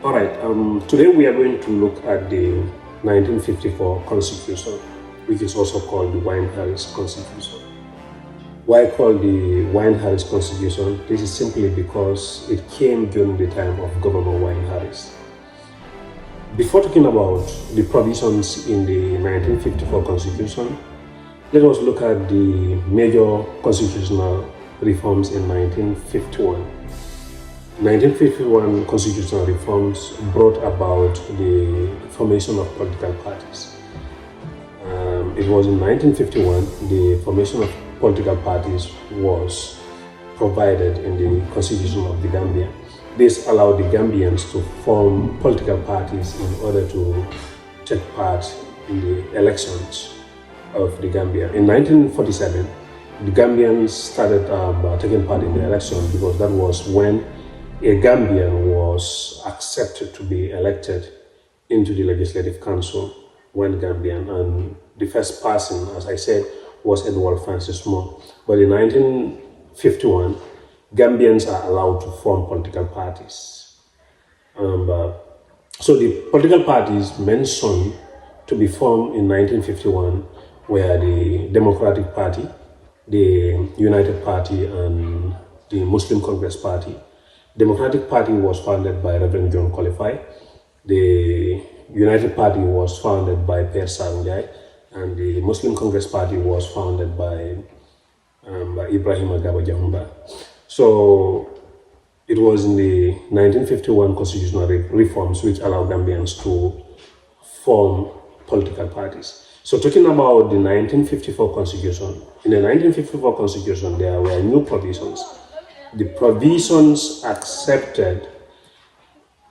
All right, today we are going to look at the 1954 Constitution, which is also called the Wine-Harris Constitution. Why called the Wine-Harris Constitution? This is simply because it came during the time of Governor Wine-Harris. Before talking about the provisions in the 1954 Constitution, let us look at the major constitutional reforms in 1951. 1951 constitutional reforms brought about the formation of political parties. It was in 1951 the formation of political parties was provided in the Constitution of the Gambia. This allowed the Gambians to form political parties in order to take part in the elections of the Gambia. In 1947, the Gambians started taking part in the election because that was when a Gambian was accepted to be elected into the Legislative Council, one Gambian, and the first person, as I said, was Edward Francis Moore. But in 1951, Gambians are allowed to form political parties. So the political parties mentioned to be formed in 1951 were the Democratic Party, the United Party, and the Muslim Congress Party. Democratic Party was founded by Reverend John Qualify. The United Party was founded by Per Sarunjai, and the Muslim Congress Party was founded by Ibrahim Agaba Jahumba. So it was in the 1951 constitutional reforms which allowed Gambians to form political parties. So talking about the 1954 Constitution, in the 1954 Constitution there were new provisions. The provisions accepted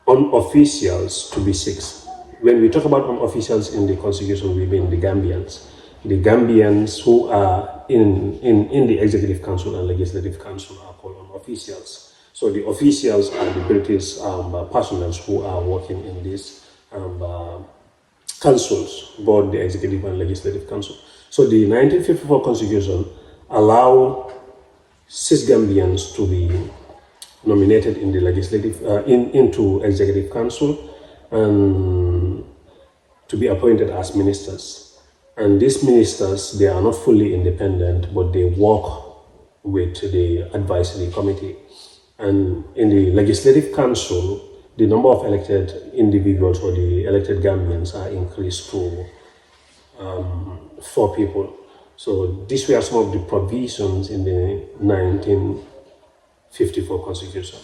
unofficials to be six. When we talk about unofficials in the Constitution, we mean the Gambians. The Gambians who are in the Executive Council and Legislative Council are called unofficials. So the officials are the British personnel who are working in these councils, both the Executive and Legislative Council. So the 1954 Constitution allowed six Gambians to be nominated in the legislative into Executive Council and to be appointed as ministers. And these ministers, they are not fully independent, but they work with the advisory committee. And in the Legislative Council, the number of elected individuals or the elected Gambians are increased to 4 people. So these were some of the provisions in the 1954 Constitution.